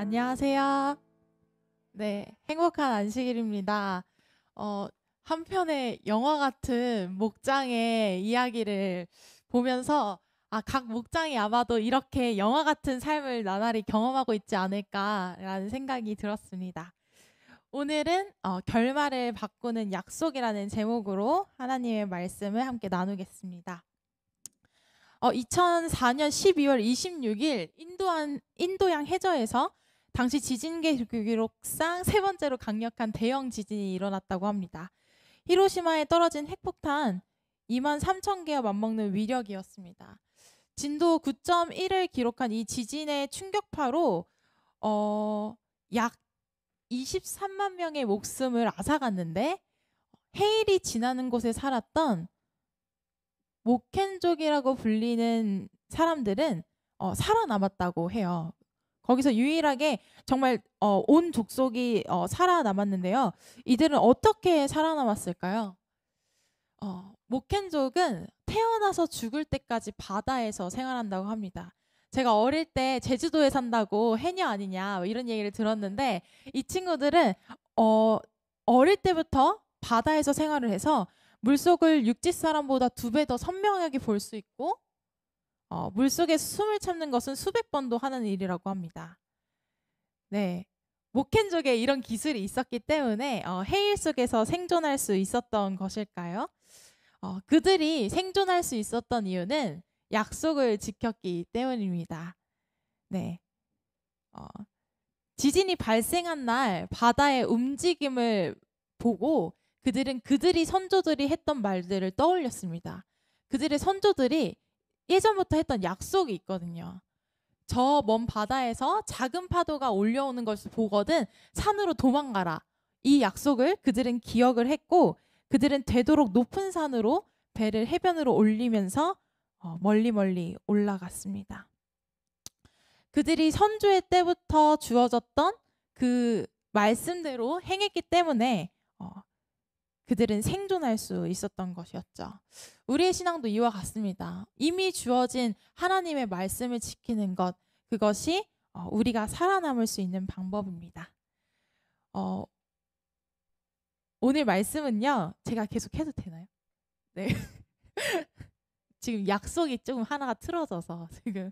안녕하세요. 네, 행복한 안식일입니다. 한 편의 영화 같은 목장의 이야기를 보면서 각 목장이 아마도 이렇게 영화 같은 삶을 나날이 경험하고 있지 않을까라는 생각이 들었습니다. 오늘은 결말을 바꾸는 약속이라는 제목으로 하나님의 말씀을 함께 나누겠습니다. 2004년 12월 26일 인도양 해저에서 당시 지진계 기록상 세 번째로 강력한 대형 지진이 일어났다고 합니다. 히로시마에 떨어진 핵폭탄 23,000개와 맞먹는 위력이었습니다. 진도 9.1을 기록한 이 지진의 충격파로 약 23만 명의 목숨을 앗아갔는데 해일이 지나는 곳에 살았던 모켄족이라고 불리는 사람들은 살아남았다고 해요. 거기서 유일하게 정말 온 족속이 살아남았는데요. 이들은 어떻게 살아남았을까요? 모켄족은 태어나서 죽을 때까지 바다에서 생활한다고 합니다. 제가 어릴 때 제주도에 산다고 해녀 아니냐 이런 얘기를 들었는데 이 친구들은 어릴 때부터 바다에서 생활을 해서 물속을 육지 사람보다 2배 더 선명하게 볼 수 있고 물속에서 숨을 참는 것은 수백 번도 하는 일이라고 합니다. 네, 모켄족에 이런 기술이 있었기 때문에 해일 속에서 생존할 수 있었던 것일까요? 그들이 생존할 수 있었던 이유는 약속을 지켰기 때문입니다. 네, 지진이 발생한 날 바다의 움직임을 보고 그들은 그들이 선조들이 했던 말들을 떠올렸습니다. 그들의 선조들이 예전부터 했던 약속이 있거든요. 저 먼 바다에서 작은 파도가 올려오는 것을 보거든 산으로 도망가라. 이 약속을 그들은 기억을 했고 그들은 되도록 높은 산으로 배를 해변으로 올리면서 멀리 멀리 올라갔습니다. 그들이 선조의 때부터 주어졌던 그 말씀대로 행했기 때문에 그들은 생존할 수 있었던 것이었죠. 우리의 신앙도 이와 같습니다. 이미 주어진 하나님의 말씀을 지키는 것, 그것이 우리가 살아남을 수 있는 방법입니다. 오늘 말씀은요. 제가 계속 해도 되나요? 네. 지금 약속이 조금 하나가 틀어져서 지금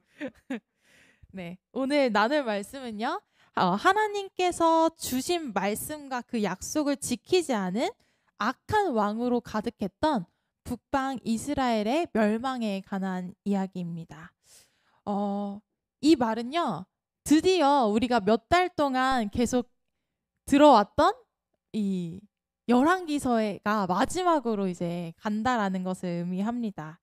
네, 오늘 나눌 말씀은요. 하나님께서 주신 말씀과 그 약속을 지키지 않은 악한 왕으로 가득했던 북방 이스라엘의 멸망에 관한 이야기입니다. 이 말은요. 드디어 우리가 몇 달 동안 계속 들어왔던 이 열왕기서가 마지막으로 이제 간다라는 것을 의미합니다.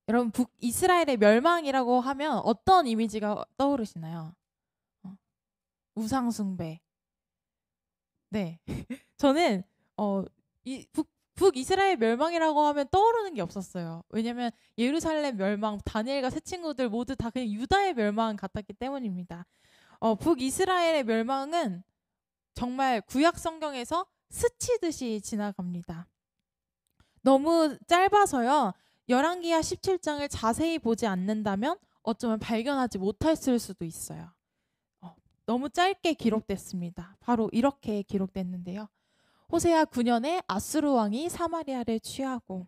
여러분 북이스라엘의 멸망이라고 하면 어떤 이미지가 떠오르시나요? 우상숭배. 네. 저는 북이스라엘 멸망이라고 하면 떠오르는 게 없었어요. 왜냐면 예루살렘 멸망, 다니엘과 세 친구들 모두 다 그냥 유다의 멸망 같았기 때문입니다. 북이스라엘의 멸망은 정말 구약 성경에서 스치듯이 지나갑니다. 너무 짧아서요. 열왕기하 17장을 자세히 보지 않는다면 어쩌면 발견하지 못했을 수도 있어요. 너무 짧게 기록됐습니다. 바로 이렇게 기록됐는데요. 호세아 9년에 아수르 왕이 사마리아를 취하고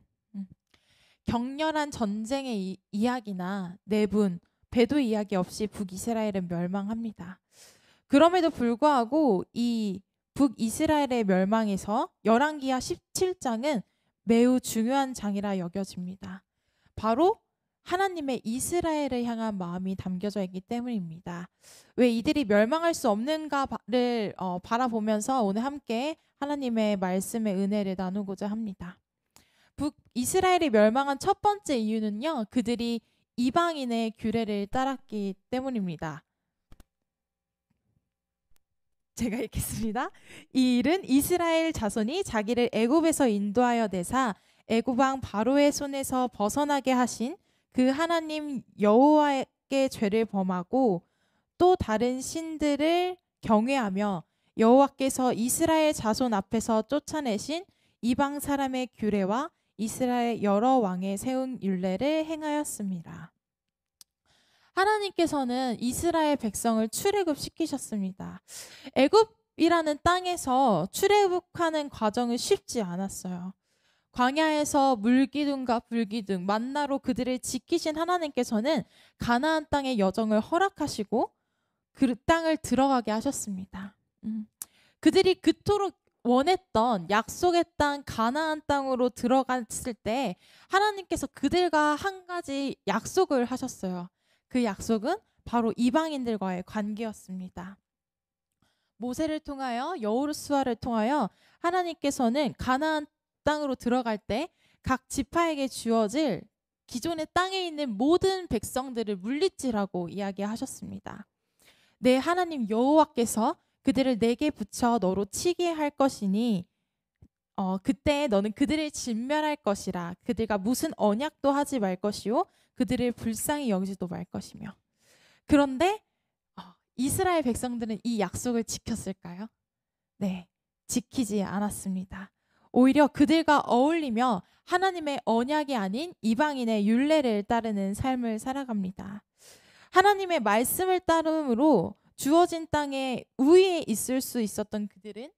격렬한 전쟁의 이야기나 내분, 배도 이야기 없이 북이스라엘은 멸망합니다. 그럼에도 불구하고 이 북이스라엘의 멸망에서 열왕기하 17장은 매우 중요한 장이라 여겨집니다. 바로 하나님의 이스라엘을 향한 마음이 담겨져 있기 때문입니다. 왜 이들이 멸망할 수 없는가를 바라보면서 오늘 함께 하나님의 말씀의 은혜를 나누고자 합니다. 북이스라엘이 멸망한 첫 번째 이유는요. 그들이 이방인의 규례를 따랐기 때문입니다. 제가 읽겠습니다. 이 일은 이스라엘 자손이 자기를 애굽에서 인도하여 내사 애굽 왕 바로의 손에서 벗어나게 하신 그 하나님 여호와께 죄를 범하고 또 다른 신들을 경외하며 여호와께서 이스라엘 자손 앞에서 쫓아내신 이방 사람의 규례와 이스라엘 여러 왕의 세운 율례를 행하였습니다. 하나님께서는 이스라엘 백성을 출애굽시키셨습니다. 애굽이라는 땅에서 출애굽하는 과정은 쉽지 않았어요. 광야에서 물기둥과 불기둥 만나로 그들을 지키신 하나님께서는 가나안 땅의 여정을 허락하시고 그 땅을 들어가게 하셨습니다. 그들이 그토록 원했던 약속의 땅 가나안 땅으로 들어갔을 때 하나님께서 그들과 한 가지 약속을 하셨어요. 그 약속은 바로 이방인들과의 관계였습니다. 모세를 통하여 여호수아를 통하여 하나님께서는 가나안 땅으로 들어갈 때 각 지파에게 주어질 기존의 땅에 있는 모든 백성들을 물리치라고 이야기하셨습니다. 내 하나님 여호와께서 그들을 내게 붙여 너로 치게 할 것이니 그때 너는 그들을 진멸할 것이라. 그들과 무슨 언약도 하지 말 것이요 그들을 불쌍히 여기지도 말 것이며. 그런데 이스라엘 백성들은 이 약속을 지켰을까요? 네, 지키지 않았습니다. 오히려 그들과 어울리며 하나님의 언약이 아닌 이방인의 율례를 따르는 삶을 살아갑니다. 하나님의 말씀을 따름으로 주어진 땅에 우위에 있을 수 있었던 그들은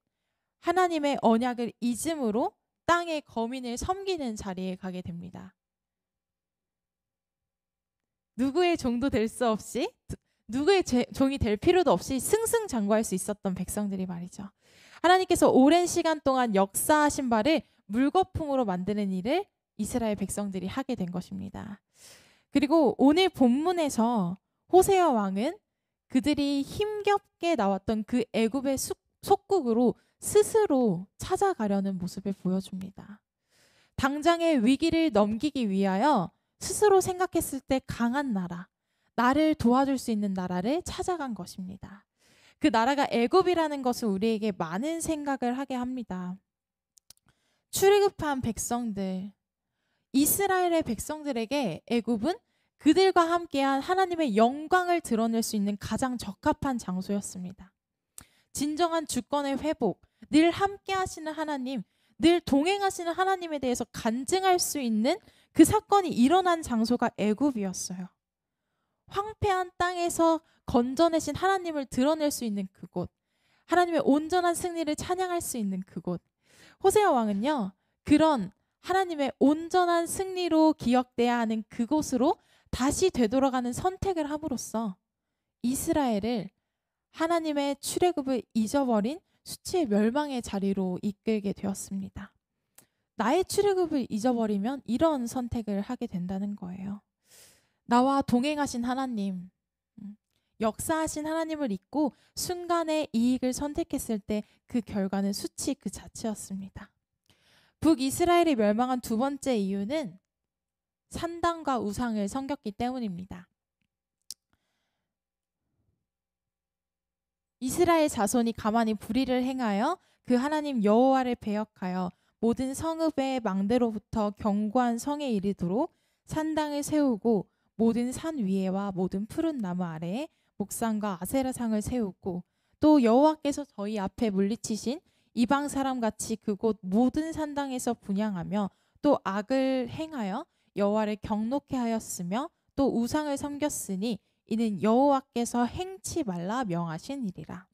하나님의 언약을 잊음으로 땅의 거민을 섬기는 자리에 가게 됩니다. 누구의 종도 될 수 없이, 누구의 종이 될 필요도 없이 승승장구할 수 있었던 백성들이 말이죠. 하나님께서 오랜 시간 동안 역사하신 바를 물거품으로 만드는 일을 이스라엘 백성들이 하게 된 것입니다. 그리고 오늘 본문에서 호세아 왕은 그들이 힘겹게 나왔던 그 애굽의 속국으로 스스로 찾아가려는 모습을 보여줍니다. 당장의 위기를 넘기기 위하여 스스로 생각했을 때 강한 나라, 나를 도와줄 수 있는 나라를 찾아간 것입니다. 그 나라가 애굽이라는 것은 우리에게 많은 생각을 하게 합니다. 출애굽한 백성들, 이스라엘의 백성들에게 애굽은 그들과 함께한 하나님의 영광을 드러낼 수 있는 가장 적합한 장소였습니다. 진정한 주권의 회복, 늘 함께 하시는 하나님, 늘 동행하시는 하나님에 대해서 간증할 수 있는 그 사건이 일어난 장소가 애굽이었어요. 황폐한 땅에서 건져내신 하나님을 드러낼 수 있는 그곳, 하나님의 온전한 승리를 찬양할 수 있는 그곳. 호세아 왕은요, 그런 하나님의 온전한 승리로 기억돼야 하는 그곳으로 다시 되돌아가는 선택을 함으로써 이스라엘을 하나님의 출애굽을 잊어버린 수치의 멸망의 자리로 이끌게 되었습니다. 나의 출애굽을 잊어버리면 이런 선택을 하게 된다는 거예요. 나와 동행하신 하나님, 역사하신 하나님을 잊고 순간의 이익을 선택했을 때 그 결과는 수치 그 자체였습니다. 북이스라엘이 멸망한 두 번째 이유는 산당과 우상을 섬겼기 때문입니다. 이스라엘 자손이 가만히 불의를 행하여 그 하나님 여호와를 배역하여 모든 성읍의 망대로부터 견고한 성에 이르도록 산당을 세우고 모든 산 위에와 모든 푸른 나무 아래에 목상과 아세라상을 세우고 또 여호와께서 저희 앞에 물리치신 이방 사람같이 그곳 모든 산당에서 분향하며 또 악을 행하여 여호와를 경노케 하였으며 또 우상을 섬겼으니 이는 여호와께서 행치 말라 명하신 일이라.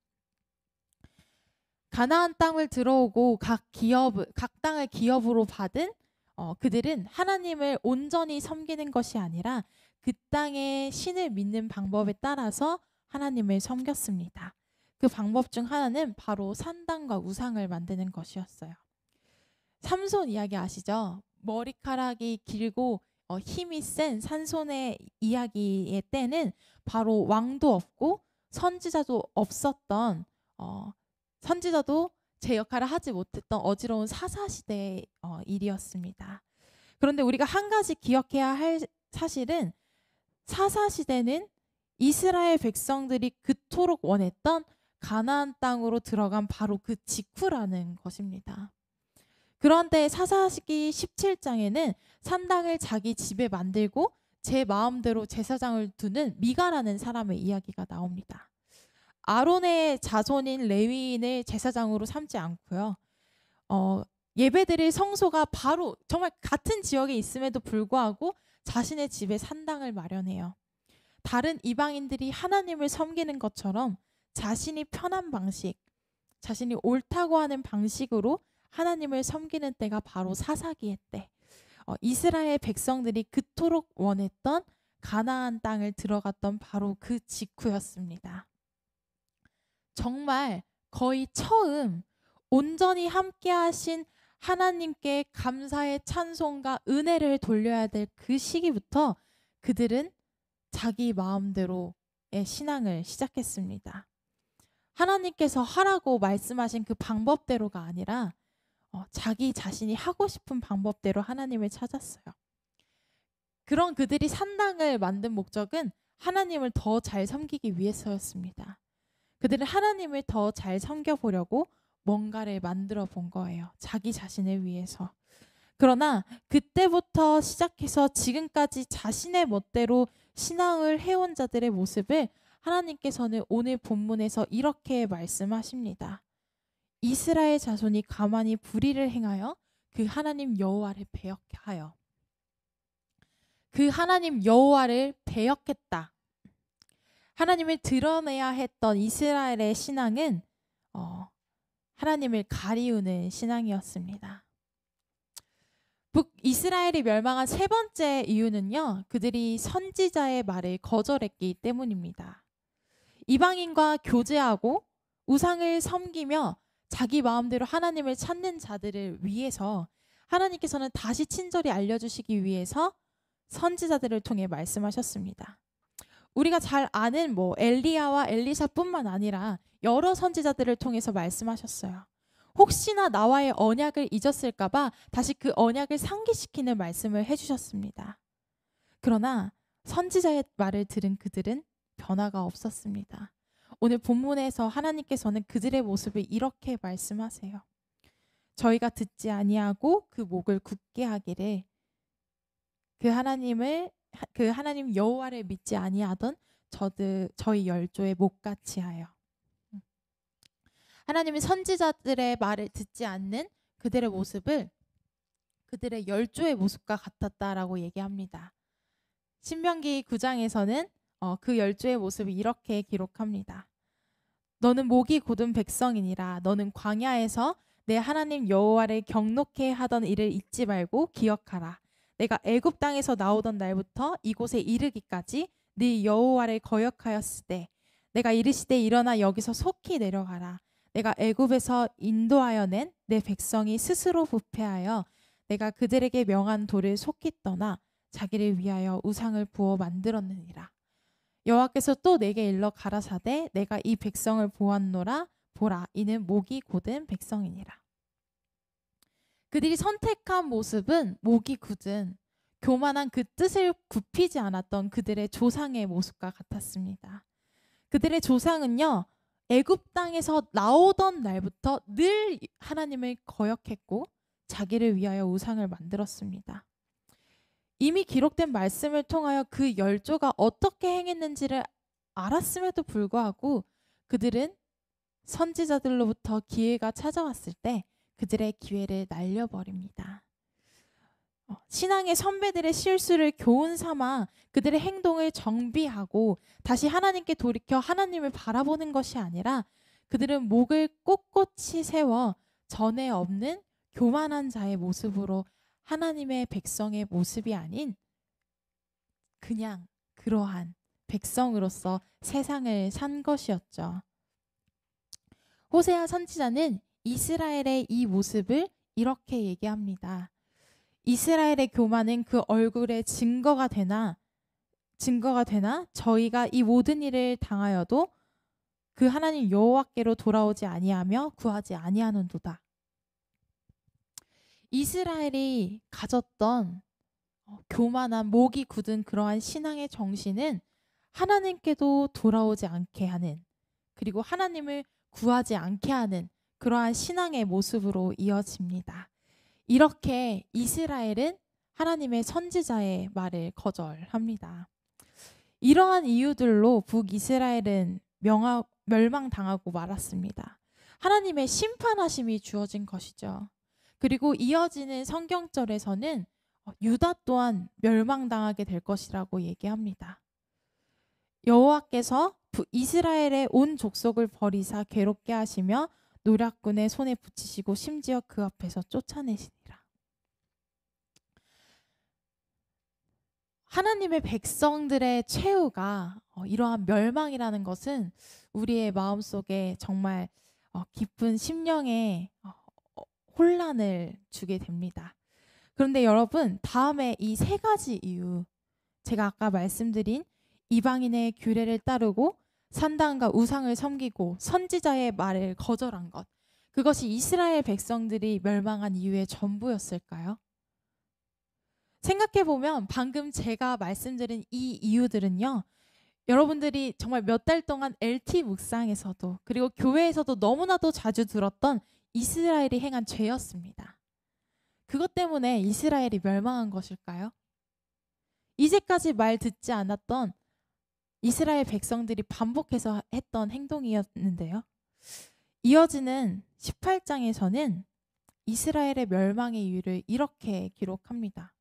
가나안 땅을 들어오고 각 땅을 기업으로 받은 그들은 하나님을 온전히 섬기는 것이 아니라 그 땅의 신을 믿는 방법에 따라서 하나님을 섬겼습니다. 그 방법 중 하나는 바로 산당과 우상을 만드는 것이었어요. 삼손 이야기 아시죠? 머리카락이 길고 힘이 센 삼손의 이야기의 때는 바로 왕도 없고 선지자도 없었던 선지자도 제 역할을 하지 못했던 어지러운 사사시대의 일이었습니다. 그런데 우리가 한 가지 기억해야 할 사실은 사사시대는 이스라엘 백성들이 그토록 원했던 가나안 땅으로 들어간 바로 그 직후라는 것입니다. 그런데 사사기 17장에는 산당을 자기 집에 만들고 제 마음대로 제사장을 두는 미가라는 사람의 이야기가 나옵니다. 아론의 자손인 레위인을 제사장으로 삼지 않고요. 예배드릴 성소가 바로 정말 같은 지역에 있음에도 불구하고 자신의 집에 산당을 마련해요. 다른 이방인들이 하나님을 섬기는 것처럼 자신이 편한 방식, 자신이 옳다고 하는 방식으로 하나님을 섬기는 때가 바로 사사기의 때. 이스라엘 백성들이 그토록 원했던 가나안 땅을 들어갔던 바로 그 직후였습니다. 정말 거의 처음 온전히 함께 하신 하나님께 감사의 찬송과 은혜를 돌려야 될 그 시기부터 그들은 자기 마음대로의 신앙을 시작했습니다. 하나님께서 하라고 말씀하신 그 방법대로가 아니라 자기 자신이 하고 싶은 방법대로 하나님을 찾았어요. 그런 그들이 산당을 만든 목적은 하나님을 더 잘 섬기기 위해서였습니다. 그들은 하나님을 더 잘 섬겨보려고 뭔가를 만들어 본 거예요. 자기 자신을 위해서. 그러나 그때부터 시작해서 지금까지 자신의 멋대로 신앙을 해온 자들의 모습을 하나님께서는 오늘 본문에서 이렇게 말씀하십니다. 이스라엘 자손이 가만히 불의를 행하여 그 하나님 여호와를 배역하여. 그 하나님 여호와를 배역했다. 하나님을 드러내야 했던 이스라엘의 신앙은 하나님을 가리우는 신앙이었습니다. 북이스라엘이 멸망한 세 번째 이유는요, 그들이 선지자의 말을 거절했기 때문입니다. 이방인과 교제하고 우상을 섬기며 자기 마음대로 하나님을 찾는 자들을 위해서 하나님께서는 다시 친절히 알려주시기 위해서 선지자들을 통해 말씀하셨습니다. 우리가 잘 아는 엘리야와 엘리사뿐만 아니라 여러 선지자들을 통해서 말씀하셨어요. 혹시나 나와의 언약을 잊었을까봐 다시 그 언약을 상기시키는 말씀을 해주셨습니다. 그러나 선지자의 말을 들은 그들은 변화가 없었습니다. 오늘 본문에서 하나님께서는 그들의 모습을 이렇게 말씀하세요. 저희가 듣지 아니하고 그 목을 굳게 하기를 그 하나님 여호와를 믿지 아니하던 저희 열조의 목같이 하여. 하나님이 선지자들의 말을 듣지 않는 그들의 모습을 그들의 열조의 모습과 같았다라고 얘기합니다. 신명기 9장에서는 그 열조의 모습을 이렇게 기록합니다. 너는 목이 곧은 백성이니라. 너는 광야에서 내 하나님 여호와를 경노케 하던 일을 잊지 말고 기억하라. 내가 애굽 땅에서 나오던 날부터 이곳에 이르기까지 네 여호와를 거역하였을 때 내가 이르시되 일어나 여기서 속히 내려가라. 내가 애굽에서 인도하여 낸 내 백성이 스스로 부패하여 내가 그들에게 명한 돌을 속히 떠나 자기를 위하여 우상을 부어 만들었느니라. 여호와께서 또 내게 일러 가라사대 내가 이 백성을 보았노라. 보라, 이는 목이 곧은 백성이니라. 그들이 선택한 모습은 목이 굳은 교만한 그 뜻을 굽히지 않았던 그들의 조상의 모습과 같았습니다. 그들의 조상은요, 애굽 땅에서 나오던 날부터 늘 하나님을 거역했고 자기를 위하여 우상을 만들었습니다. 이미 기록된 말씀을 통하여 그 열조가 어떻게 행했는지를 알았음에도 불구하고 그들은 선지자들로부터 기회가 찾아왔을 때 그들의 기회를 날려버립니다. 신앙의 선배들의 실수를 교훈 삼아 그들의 행동을 정비하고 다시 하나님께 돌이켜 하나님을 바라보는 것이 아니라 그들은 목을 꼿꼿이 세워 전에 없는 교만한 자의 모습으로 하나님의 백성의 모습이 아닌 그냥 그러한 백성으로서 세상을 산 것이었죠. 호세아 선지자는 이스라엘의 이 모습을 이렇게 얘기합니다. 이스라엘의 교만은 그 얼굴에 증거가 되나 저희가 이 모든 일을 당하여도 그 하나님 여호와께로 돌아오지 아니하며 구하지 아니하는도다. 이스라엘이 가졌던 교만한 목이 굳은 그러한 신앙의 정신은 하나님께도 돌아오지 않게 하는, 그리고 하나님을 구하지 않게 하는 그러한 신앙의 모습으로 이어집니다. 이렇게 이스라엘은 하나님의 선지자의 말을 거절합니다. 이러한 이유들로 북이스라엘은 멸망당하고 말았습니다. 하나님의 심판하심이 주어진 것이죠. 그리고 이어지는 성경절에서는 유다 또한 멸망당하게 될 것이라고 얘기합니다. 여호와께서 이스라엘의 온 족속을 버리사 괴롭게 하시며 노략군의 손에 붙이시고 심지어 그 앞에서 쫓아내시니라. 하나님의 백성들의 최후가 이러한 멸망이라는 것은 우리의 마음속에 정말 깊은 심령에 혼란을 주게 됩니다. 그런데 여러분, 다음에 이 세 가지 이유, 제가 아까 말씀드린 이방인의 규례를 따르고 산당과 우상을 섬기고 선지자의 말을 거절한 것, 그것이 이스라엘 백성들이 멸망한 이유의 전부였을까요? 생각해보면 방금 제가 말씀드린 이 이유들은요, 여러분들이 정말 몇 달 동안 LT 묵상에서도 그리고 교회에서도 너무나도 자주 들었던 이스라엘이 행한 죄였습니다. 그것 때문에 이스라엘이 멸망한 것일까요? 이제까지 말 듣지 않았던 이스라엘 백성들이 반복해서 했던 행동이었는데요. 이어지는 18장에서는 이스라엘의 멸망의 이유를 이렇게 기록합니다.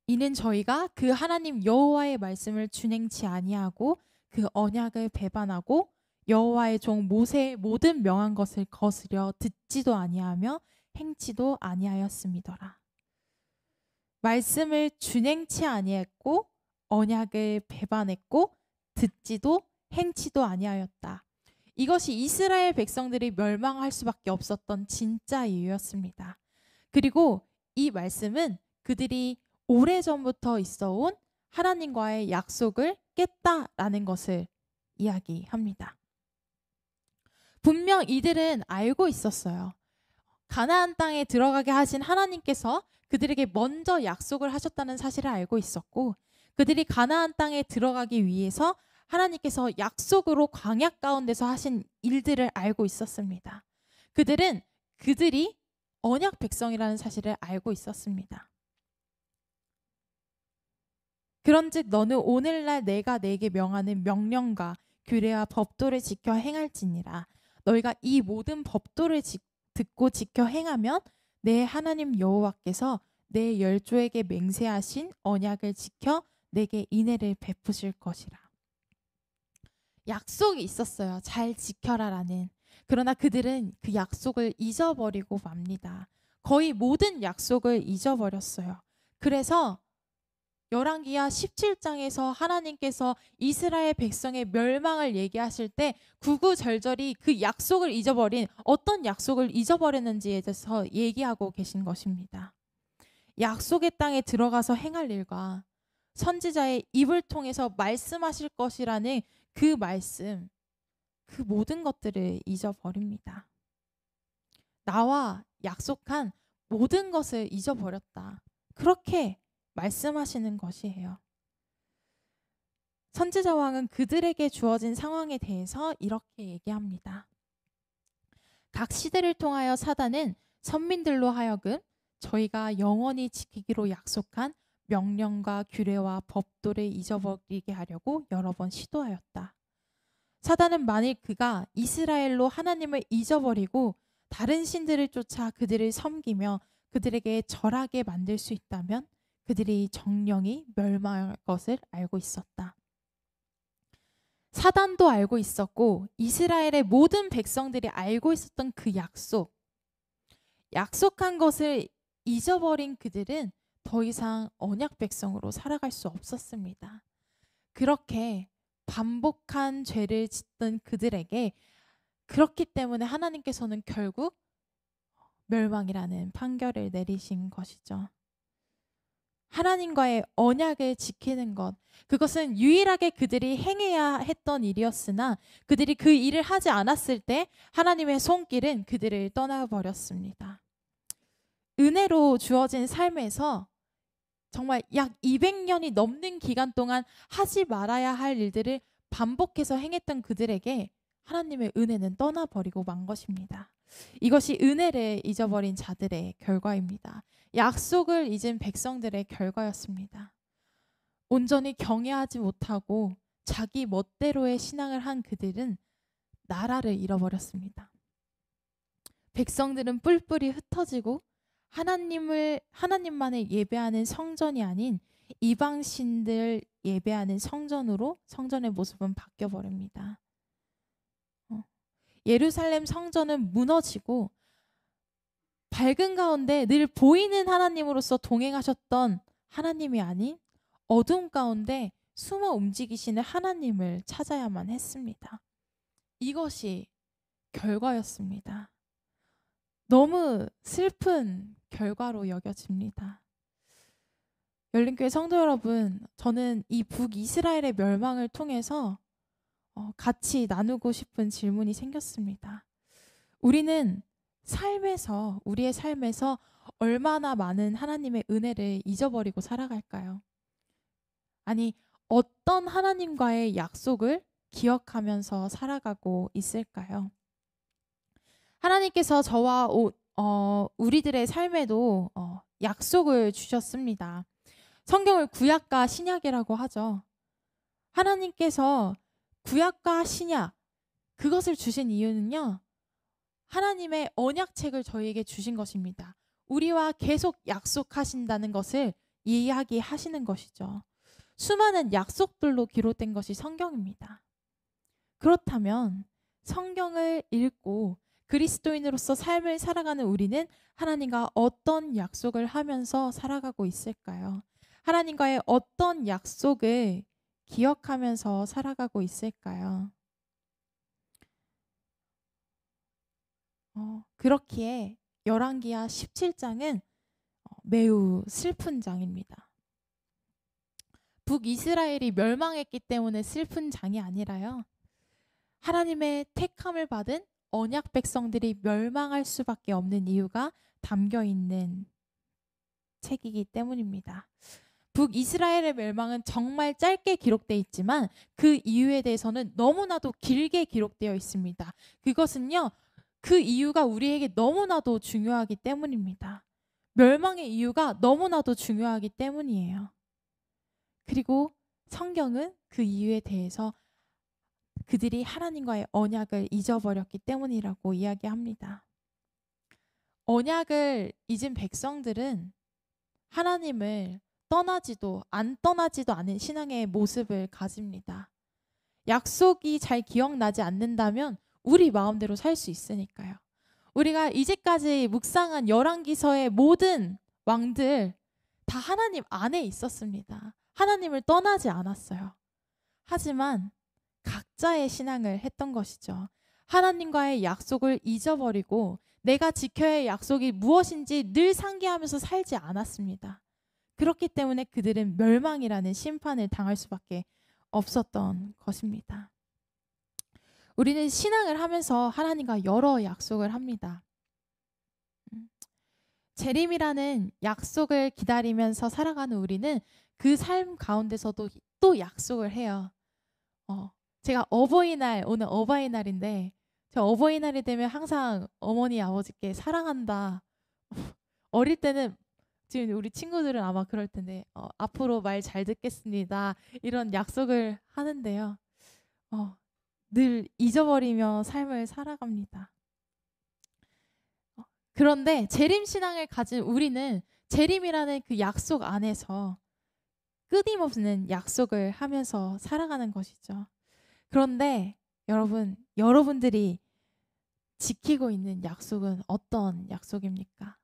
이는 저희가 그 하나님 여호와의 말씀을 준행치 아니하고 그 언약을 배반하고 여호와의 종 모세의 모든 명한 것을 거스려 듣지도 아니하며 행치도 아니하였음이더라. 말씀을 준행치 아니했고 언약을 배반했고 듣지도 행치도 아니하였다. 이것이 이스라엘 백성들이 멸망할 수밖에 없었던 진짜 이유였습니다. 그리고 이 말씀은 그들이 오래전부터 있어온 하나님과의 약속을 깼다라는 것을 이야기합니다. 분명 이들은 알고 있었어요. 가나안 땅에 들어가게 하신 하나님께서 그들에게 먼저 약속을 하셨다는 사실을 알고 있었고, 그들이 가나안 땅에 들어가기 위해서 하나님께서 약속으로 광야 가운데서 하신 일들을 알고 있었습니다. 그들이 언약 백성이라는 사실을 알고 있었습니다. 그런즉 너는 오늘날 내가 네게 명하는 명령과 규례와 법도를 지켜 행할지니라. 너희가 이 모든 법도를 듣고 지켜 행하면 내 하나님 여호와께서 내 열조에게 맹세하신 언약을 지켜 내게 인애를 베푸실 것이라. 약속이 있었어요. 잘 지켜라라는. 그러나 그들은 그 약속을 잊어버리고 맙니다. 거의 모든 약속을 잊어버렸어요. 그래서 열왕기하 17장에서 하나님께서 이스라엘 백성의 멸망을 얘기하실 때 구구절절히 그 약속을 잊어버린, 어떤 약속을 잊어버렸는지에 대해서 얘기하고 계신 것입니다. 약속의 땅에 들어가서 행할 일과 선지자의 입을 통해서 말씀하실 것이라는 그 말씀, 그 모든 것들을 잊어버립니다. 나와 약속한 모든 것을 잊어버렸다. 그렇게 말씀하시는 것이에요. 선지자 왕은 그들에게 주어진 상황에 대해서 이렇게 얘기합니다. 각 시대를 통하여 사단은 선민들로 하여금 저희가 영원히 지키기로 약속한 명령과 규례와 법도를 잊어버리게 하려고 여러 번 시도하였다. 사단은 만일 그가 이스라엘로 하나님을 잊어버리고 다른 신들을 쫓아 그들을 섬기며 그들에게 절하게 만들 수 있다면 그들이 정령이 멸망할 것을 알고 있었다. 사단도 알고 있었고 이스라엘의 모든 백성들이 알고 있었던 그 약속한 것을 잊어버린 그들은 더 이상 언약 백성으로 살아갈 수 없었습니다. 그렇게 반복한 죄를 짓던 그들에게, 그렇기 때문에 하나님께서는 결국 멸망이라는 판결을 내리신 것이죠. 하나님과의 언약을 지키는 것, 그것은 유일하게 그들이 행해야 했던 일이었으나 그들이 그 일을 하지 않았을 때 하나님의 손길은 그들을 떠나버렸습니다. 은혜로 주어진 삶에서 정말 약 200년이 넘는 기간 동안 하지 말아야 할 일들을 반복해서 행했던 그들에게 하나님의 은혜는 떠나버리고 만 것입니다. 이것이 은혜를 잊어버린 자들의 결과입니다. 약속을 잊은 백성들의 결과였습니다. 온전히 경외하지 못하고 자기 멋대로의 신앙을 한 그들은 나라를 잃어버렸습니다. 백성들은 뿔뿔이 흩어지고 하나님만을 예배하는 성전이 아닌 이방신들 예배하는 성전으로 성전의 모습은 바뀌어 버립니다. 예루살렘 성전은 무너지고 밝은 가운데 늘 보이는 하나님으로서 동행하셨던 하나님이 아닌 어둠 가운데 숨어 움직이시는 하나님을 찾아야만 했습니다. 이것이 결과였습니다. 너무 슬픈 결과로 여겨집니다. 열린교회 성도 여러분, 저는 이 북이스라엘의 멸망을 통해서 같이 나누고 싶은 질문이 생겼습니다. 우리는 우리의 삶에서 얼마나 많은 하나님의 은혜를 잊어버리고 살아갈까요? 아니, 어떤 하나님과의 약속을 기억하면서 살아가고 있을까요? 하나님께서 저와 우리들의 삶에도 약속을 주셨습니다. 성경을 구약과 신약이라고 하죠. 하나님께서 구약과 신약, 그것을 주신 이유는요, 하나님의 언약책을 저희에게 주신 것입니다. 우리와 계속 약속하신다는 것을 이야기하시는 것이죠. 수많은 약속들로 기록된 것이 성경입니다. 그렇다면 성경을 읽고 그리스도인으로서 삶을 살아가는 우리는 하나님과 어떤 약속을 하면서 살아가고 있을까요? 하나님과의 어떤 약속을 기억하면서 살아가고 있을까요? 그렇기에 열왕기하 17장은 매우 슬픈 장입니다. 북이스라엘이 멸망했기 때문에 슬픈 장이 아니라요, 하나님의 택함을 받은 언약 백성들이 멸망할 수밖에 없는 이유가 담겨 있는 책이기 때문입니다. 북이스라엘의 멸망은 정말 짧게 기록되어 있지만 그 이유에 대해서는 너무나도 길게 기록되어 있습니다. 그것은요, 그 이유가 우리에게 너무나도 중요하기 때문입니다. 멸망의 이유가 너무나도 중요하기 때문이에요. 그리고 성경은 그 이유에 대해서 그들이 하나님과의 언약을 잊어버렸기 때문이라고 이야기합니다. 언약을 잊은 백성들은 하나님을 떠나지도 않은 신앙의 모습을 가집니다. 약속이 잘 기억나지 않는다면 우리 마음대로 살 수 있으니까요. 우리가 이제까지 묵상한 열왕기서의 모든 왕들 다 하나님 안에 있었습니다. 하나님을 떠나지 않았어요. 하지만 각자의 신앙을 했던 것이죠. 하나님과의 약속을 잊어버리고 내가 지켜야 할 약속이 무엇인지 늘 상기하면서 살지 않았습니다. 그렇기 때문에 그들은 멸망이라는 심판을 당할 수밖에 없었던 것입니다. 우리는 신앙을 하면서 하나님과 여러 약속을 합니다. 재림이라는 약속을 기다리면서 살아가는 우리는 그 삶 가운데서도 또 약속을 해요. 제가 오늘 어버이날인데, 제가 어버이날이 되면 항상 어머니 아버지께 사랑한다. 어릴 때는, 지금 우리 친구들은 아마 그럴 텐데, 앞으로 말 잘 듣겠습니다, 이런 약속을 하는데요, 늘 잊어버리며 삶을 살아갑니다. 그런데 재림신앙을 가진 우리는 재림이라는 그 약속 안에서 끊임없는 약속을 하면서 살아가는 것이죠. 그런데 여러분들이 지키고 있는 약속은 어떤 약속입니까?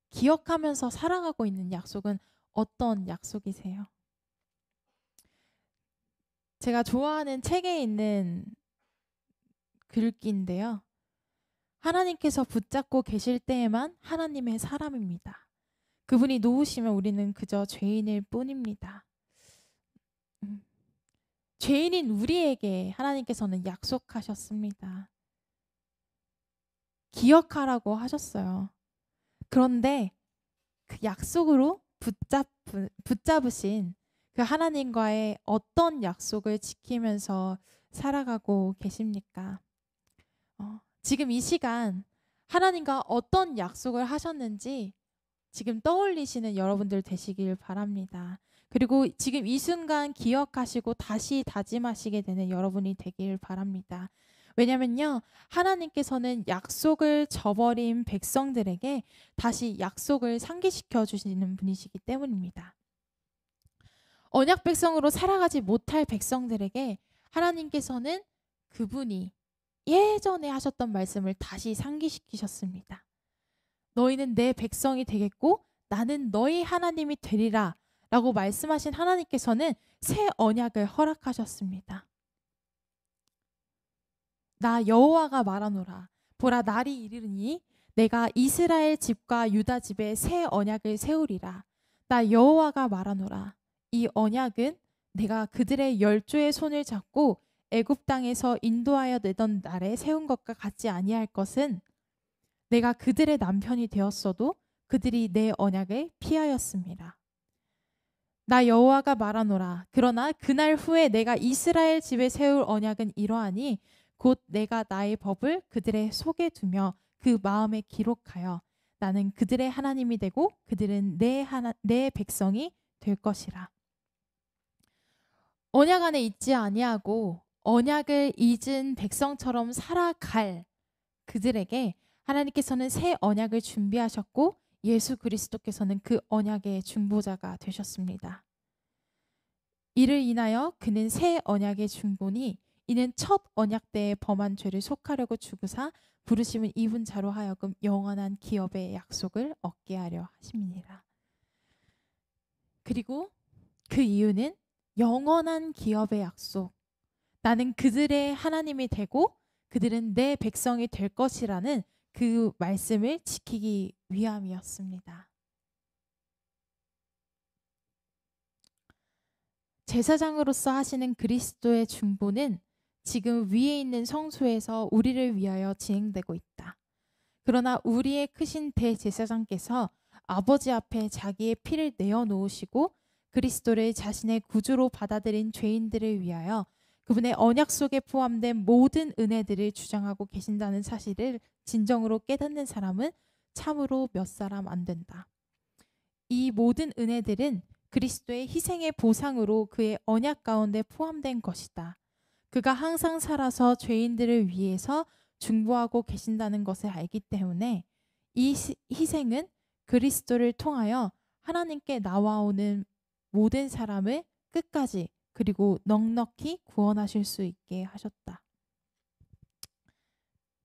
기억하면서 살아가고 있는 약속은 어떤 약속이세요? 제가 좋아하는 책에 있는 글귀인데요, 하나님께서 붙잡고 계실 때에만 하나님의 사람입니다. 그분이 놓으시면 우리는 그저 죄인일 뿐입니다. 죄인인 우리에게 하나님께서는 약속하셨습니다. 기억하라고 하셨어요. 그런데 그 약속으로 붙잡으신 그 하나님과의 어떤 약속을 지키면서 살아가고 계십니까? 지금 이 시간 하나님과 어떤 약속을 하셨는지 지금 떠올리시는 여러분들 되시길 바랍니다. 그리고 지금 이 순간 기억하시고 다시 다짐하시게 되는 여러분이 되길 바랍니다. 왜냐면요, 하나님께서는 약속을 저버린 백성들에게 다시 약속을 상기시켜 주시는 분이시기 때문입니다. 언약 백성으로 살아가지 못할 백성들에게 하나님께서는 그분이 예전에 하셨던 말씀을 다시 상기시키셨습니다. 너희는 내 백성이 되겠고 나는 너희 하나님이 되리라 라고 말씀하신 하나님께서는 새 언약을 허락하셨습니다. 나 여호와가 말하노라. 보라, 날이 이르니 내가 이스라엘 집과 유다 집에 새 언약을 세우리라. 나 여호와가 말하노라. 이 언약은 내가 그들의 열조의 손을 잡고 애굽 땅에서 인도하여 내던 날에 세운 것과 같지 아니할 것은 내가 그들의 남편이 되었어도 그들이 내 언약을 피하였습니다. 나 여호와가 말하노라. 그러나 그날 후에 내가 이스라엘 집에 세울 언약은 이러하니 곧 내가 나의 법을 그들의 속에 두며 그 마음에 기록하여 나는 그들의 하나님이 되고 그들은 내 백성이 될 것이라. 언약 안에 있지 아니하고 언약을 잊은 백성처럼 살아갈 그들에게 하나님께서는 새 언약을 준비하셨고 예수 그리스도께서는 그 언약의 중보자가 되셨습니다. 이를 인하여 그는 새 언약의 중보니 이는 첫 언약 때에 범한 죄를 속하려고 죽으사 부르심을 입은 자로 하여금 영원한 기업의 약속을 얻게 하려 하심이니라. 그리고 그 이유는 영원한 기업의 약속, 나는 그들의 하나님이 되고 그들은 내 백성이 될 것이라는 그 말씀을 지키기 위함이었습니다. 제사장으로서 하시는 그리스도의 중보는 지금 위에 있는 성소에서 우리를 위하여 진행되고 있다. 그러나 우리의 크신 대제사장께서 아버지 앞에 자기의 피를 내어놓으시고 그리스도를 자신의 구주로 받아들인 죄인들을 위하여 그분의 언약 속에 포함된 모든 은혜들을 주장하고 계신다는 사실을 진정으로 깨닫는 사람은 참으로 몇 사람 안 된다. 이 모든 은혜들은 그리스도의 희생의 보상으로 그의 언약 가운데 포함된 것이다. 그가 항상 살아서 죄인들을 위해서 중보하고 계신다는 것을 알기 때문에 이 희생은 그리스도를 통하여 하나님께 나와오는 모든 사람을 끝까지 그리고 넉넉히 구원하실 수 있게 하셨다.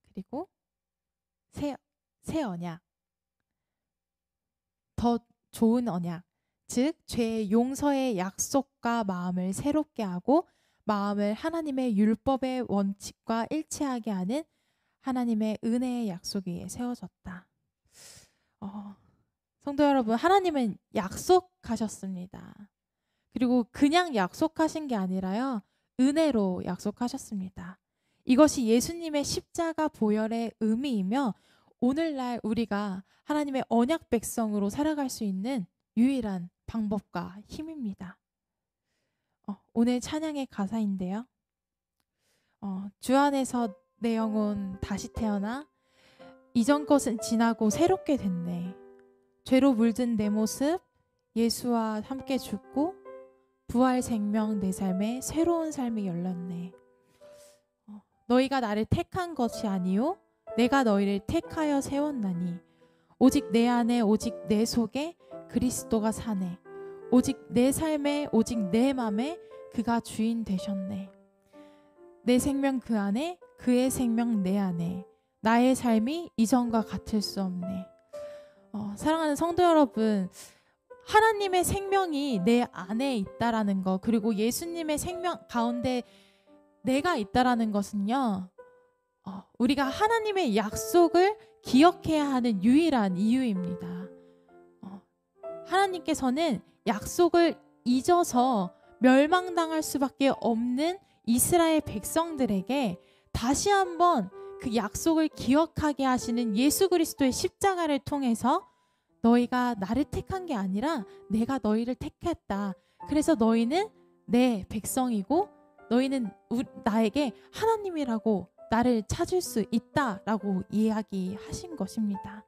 그리고 새 언약, 더 좋은 언약, 즉 죄의 용서의 약속과 마음을 새롭게 하고 마음을 하나님의 율법의 원칙과 일치하게 하는 하나님의 은혜의 약속 위에 세워졌다. 성도 여러분, 하나님은 약속하셨습니다. 그리고 그냥 약속하신 게 아니라요, 은혜로 약속하셨습니다. 이것이 예수님의 십자가 보혈의 의미이며 오늘날 우리가 하나님의 언약 백성으로 살아갈 수 있는 유일한 방법과 힘입니다. 오늘 찬양의 가사인데요. 주 안에서 내 영혼 다시 태어나 이전 것은 지나고 새롭게 됐네. 죄로 물든 내 모습 예수와 함께 죽고 부활 생명 내 삶에 새로운 삶이 열렸네. 너희가 나를 택한 것이 아니요 내가 너희를 택하여 세웠나니 오직 내 안에 오직 내 속에 그리스도가 사네. 오직 내 삶에 오직 내 맘에 그가 주인 되셨네. 내 생명 그 안에 그의 생명 내 안에 나의 삶이 이전과 같을 수 없네. 사랑하는 성도 여러분, 하나님의 생명이 내 안에 있다라는 것, 그리고 예수님의 생명 가운데 내가 있다라는 것은요, 우리가 하나님의 약속을 기억해야 하는 유일한 이유입니다. 하나님께서는 약속을 잊어서 멸망당할 수밖에 없는 이스라엘 백성들에게 다시 한번 그 약속을 기억하게 하시는 예수 그리스도의 십자가를 통해서 너희가 나를 택한 게 아니라 내가 너희를 택했다. 그래서 너희는 내 백성이고 너희는 나에게 하나님이라고 나를 찾을 수 있다라고 이야기하신 것입니다.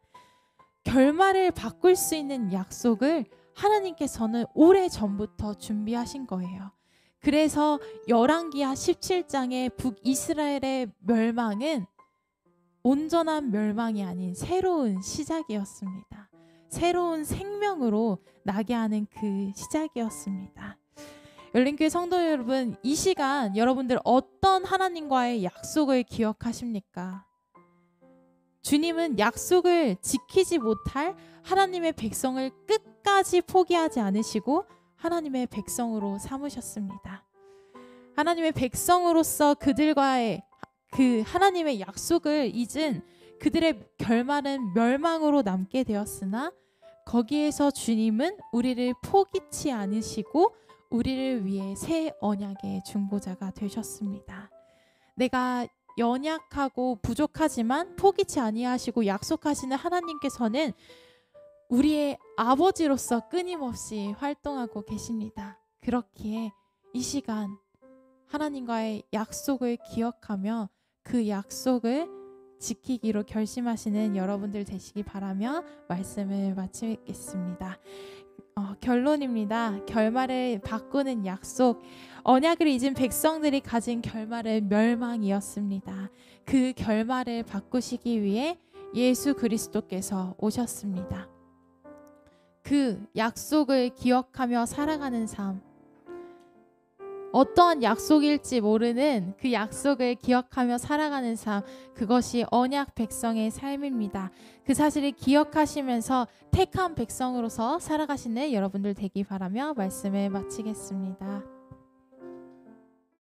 결말을 바꿀 수 있는 약속을 하나님께서는 오래전부터 준비하신 거예요. 그래서 열왕기하 17장의 북이스라엘의 멸망은 온전한 멸망이 아닌 새로운 시작이었습니다. 새로운 생명으로 나게 하는 그 시작이었습니다. 열린교회 성도 여러분, 이 시간 여러분들 어떤 하나님과의 약속을 기억하십니까? 주님은 약속을 지키지 못할 하나님의 백성을 끝까지 포기하지 않으시고 하나님의 백성으로 삼으셨습니다. 하나님의 백성으로서 그들과의 그 하나님의 약속을 잊은 그들의 결말은 멸망으로 남게 되었으나 거기에서 주님은 우리를 포기치 않으시고 우리를 위해 새 언약의 중보자가 되셨습니다. 내가 연약하고 부족하지만 포기치 아니하시고 약속하시는 하나님께서는 우리의 아버지로서 끊임없이 활동하고 계십니다. 그렇기에 이 시간 하나님과의 약속을 기억하며 그 약속을 지키기로 결심하시는 여러분들 되시기 바라며 말씀을 마치겠습니다. 결론입니다. 결말을 바꾸는 약속, 언약을 잊은 백성들이 가진 결말은 멸망이었습니다. 그 결말을 바꾸시기 위해 예수 그리스도께서 오셨습니다. 그 약속을 기억하며 살아가는 삶, 어떠한 약속일지 모르는 그 약속을 기억하며 살아가는 삶, 그것이 언약 백성의 삶입니다. 그 사실을 기억하시면서 택한 백성으로서 살아가시는 여러분들 되기 바라며 말씀을 마치겠습니다.